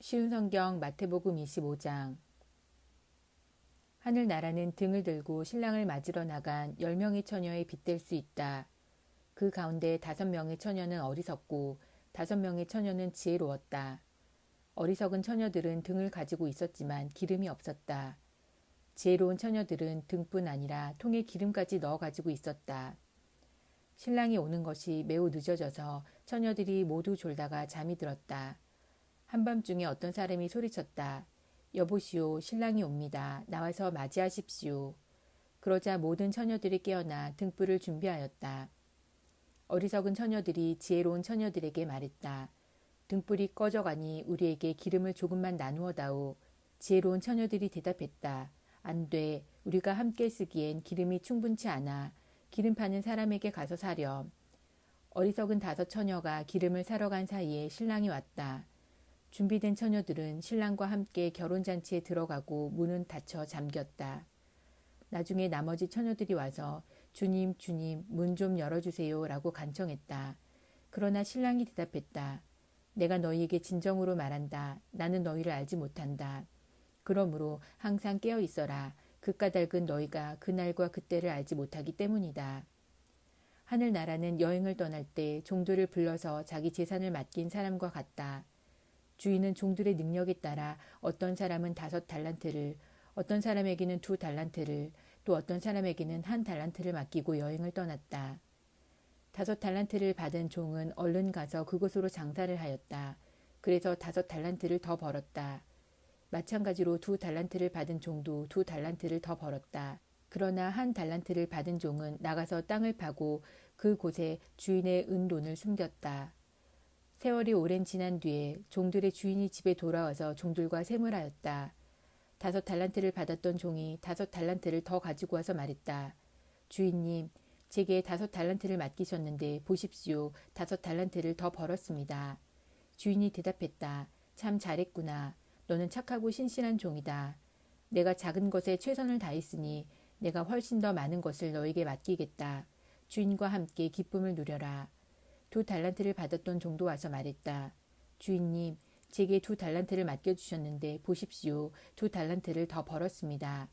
쉬운 성경 마태복음 25장. 하늘나라는 등을 들고 신랑을 맞으러 나간 10명의 처녀에 빗댈 수 있다. 그 가운데 5명의 처녀는 어리석고 5명의 처녀는 지혜로웠다. 어리석은 처녀들은 등을 가지고 있었지만 기름이 없었다. 지혜로운 처녀들은 등뿐 아니라 통에 기름까지 넣어 가지고 있었다. 신랑이 오는 것이 매우 늦어져서 처녀들이 모두 졸다가 잠이 들었다. 한밤중에 어떤 사람이 소리쳤다. 여보시오, 신랑이 옵니다. 나와서 맞이하십시오. 그러자 모든 처녀들이 깨어나 등불을 준비하였다. 어리석은 처녀들이 지혜로운 처녀들에게 말했다. 등불이 꺼져가니 우리에게 기름을 조금만 나누어 다오. 지혜로운 처녀들이 대답했다. 안 돼. 우리가 함께 쓰기엔 기름이 충분치 않아. 기름 파는 사람에게 가서 사렴. 어리석은 5 처녀가 기름을 사러 간 사이에 신랑이 왔다. 준비된 처녀들은 신랑과 함께 결혼잔치에 들어가고 문은 닫혀 잠겼다. 나중에 나머지 처녀들이 와서 주님, 주님, 문 좀 열어주세요 라고 간청했다. 그러나 신랑이 대답했다. 내가 너희에게 진정으로 말한다. 나는 너희를 알지 못한다. 그러므로 항상 깨어 있어라. 그 까닭은 너희가 그날과 그때를 알지 못하기 때문이다. 하늘나라는 여행을 떠날 때 종들을 불러서 자기 재산을 맡긴 사람과 같다. 주인은 종들의 능력에 따라 어떤 사람은 5 달란트를, 어떤 사람에게는 2 달란트를, 또 어떤 사람에게는 1 달란트를 맡기고 여행을 떠났다. 5 달란트를 받은 종은 얼른 가서 그곳으로 장사를 하였다. 그래서 5 달란트를 더 벌었다. 마찬가지로 2 달란트를 받은 종도 2 달란트를 더 벌었다. 그러나 1 달란트를 받은 종은 나가서 땅을 파고 그곳에 주인의 은돈을 숨겼다. 세월이 오랜 지난 뒤에 종들의 주인이 집에 돌아와서 종들과 셈을하였다. 5 달란트를 받았던 종이 5 달란트를 더 가지고 와서 말했다. 주인님, 제게 5 달란트를 맡기셨는데 보십시오. 5 달란트를 더 벌었습니다. 주인이 대답했다. 참 잘했구나. 너는 착하고 신실한 종이다. 내가 작은 것에 최선을 다했으니 내가 훨씬 더 많은 것을 너에게 맡기겠다. 주인과 함께 기쁨을 누려라. 2 달란트를 받았던 종도 와서 말했다. 주인님, 제게 2 달란트를 맡겨주셨는데 보십시오. 2 달란트를 더 벌었습니다.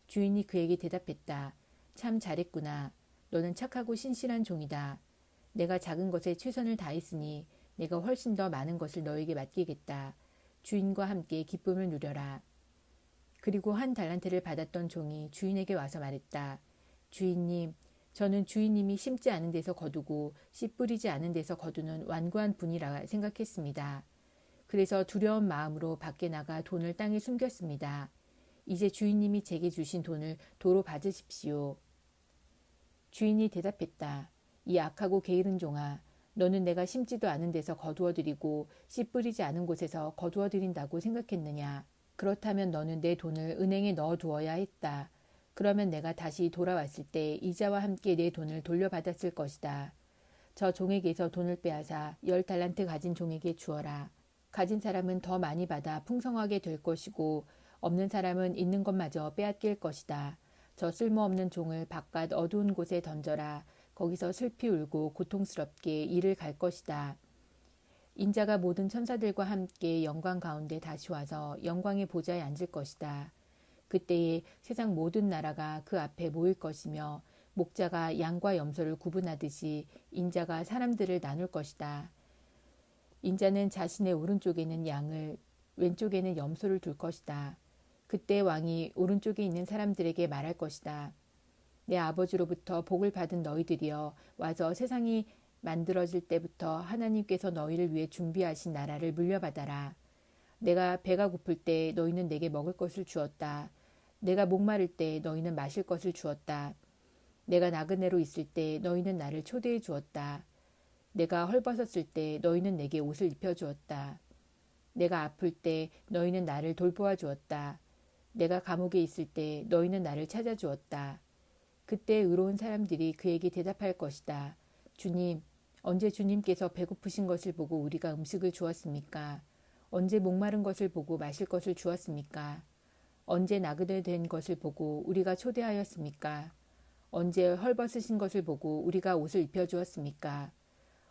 주인이 그에게 대답했다. 참 잘했구나. 너는 착하고 신실한 종이다. 내가 작은 것에 최선을 다했으니 내가 훨씬 더 많은 것을 너에게 맡기겠다. 주인과 함께 기쁨을 누려라. 그리고 1 달란트를 받았던 종이 주인에게 와서 말했다. 주인님, 저는 주인님이 심지 않은 데서 거두고 씨 뿌리지 않은 데서 거두는 완고한 분이라 생각했습니다. 그래서 두려운 마음으로 밖에 나가 돈을 땅에 숨겼습니다. 이제 주인님이 제게 주신 돈을 도로 받으십시오. 주인이 대답했다. 이 악하고 게으른 종아, 너는 내가 심지도 않은 데서 거두어들이고 씨 뿌리지 않은 곳에서 거두어들인다고 생각했느냐. 그렇다면 너는 내 돈을 은행에 넣어두어야 했다. 그러면 내가 다시 돌아왔을 때 이자와 함께 내 돈을 돌려받았을 것이다. 저 종에게서 돈을 빼앗아 10 달란트 가진 종에게 주어라. 가진 사람은 더 많이 받아 풍성하게 될 것이고 없는 사람은 있는 것마저 빼앗길 것이다. 저 쓸모없는 종을 바깥 어두운 곳에 던져라. 거기서 슬피 울고 고통스럽게 이를 갈 것이다. 인자가 모든 천사들과 함께 영광 가운데 다시 와서 영광의 보좌에 앉을 것이다. 그때에 세상 모든 나라가 그 앞에 모일 것이며 목자가 양과 염소를 구분하듯이 인자가 사람들을 나눌 것이다. 인자는 자신의 오른쪽에는 양을, 왼쪽에는 염소를 둘 것이다. 그때 왕이 오른쪽에 있는 사람들에게 말할 것이다. 내 아버지로부터 복을 받은 너희들이여, 와서 세상이 만들어질 때부터 하나님께서 너희를 위해 준비하신 나라를 물려받아라. 내가 배가 고플 때 너희는 내게 먹을 것을 주었다. 내가 목마를 때 너희는 마실 것을 주었다. 내가 나그네로 있을 때 너희는 나를 초대해 주었다. 내가 헐벗었을 때 너희는 내게 옷을 입혀주었다. 내가 아플 때 너희는 나를 돌보아 주었다. 내가 감옥에 있을 때 너희는 나를 찾아주었다. 그때 의로운 사람들이 그에게 대답할 것이다. 주님, 언제 주님께서 배고프신 것을 보고 우리가 음식을 주었습니까? 언제 목마른 것을 보고 마실 것을 주었습니까? 언제 나그네 된 것을 보고 우리가 초대하였습니까? 언제 헐벗으신 것을 보고 우리가 옷을 입혀주었습니까?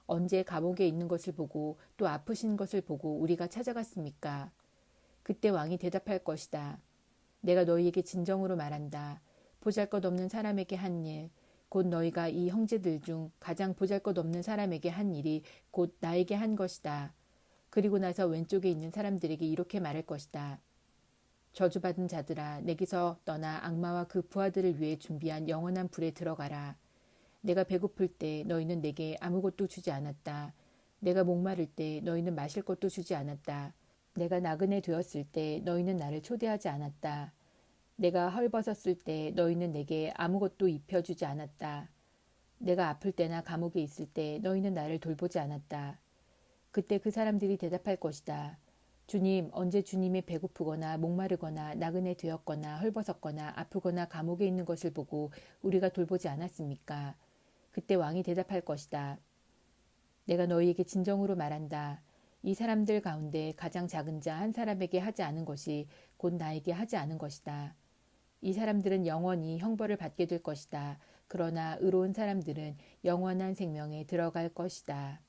언제 감옥에 있는 것을 보고 또 아프신 것을 보고 우리가 찾아갔습니까? 그때 왕이 대답할 것이다. 내가 너희에게 진정으로 말한다. 보잘것없는 사람에게 한 일, 곧 너희가 이 형제들 중 가장 보잘것없는 사람에게 한 일이 곧 나에게 한 것이다. 그리고 나서 왼쪽에 있는 사람들에게 이렇게 말할 것이다. 저주받은 자들아, 내게서 떠나 악마와 그 부하들을 위해 준비한 영원한 불에 들어가라. 내가 배고플 때 너희는 내게 아무것도 주지 않았다. 내가 목마를 때 너희는 마실 것도 주지 않았다. 내가 나그네 되었을 때 너희는 나를 초대하지 않았다. 내가 헐벗었을 때 너희는 내게 아무것도 입혀주지 않았다. 내가 아플 때나 감옥에 있을 때 너희는 나를 돌보지 않았다. 그때 그 사람들이 대답할 것이다. 주님, 언제 주님이 배고프거나 목마르거나 나그네 되었거나 헐벗었거나 아프거나 감옥에 있는 것을 보고 우리가 돌보지 않았습니까? 그때 왕이 대답할 것이다. 내가 너희에게 진정으로 말한다. 이 사람들 가운데 가장 작은 자 한 사람에게 하지 않은 것이 곧 나에게 하지 않은 것이다. 이 사람들은 영원히 형벌을 받게 될 것이다. 그러나 의로운 사람들은 영원한 생명에 들어갈 것이다.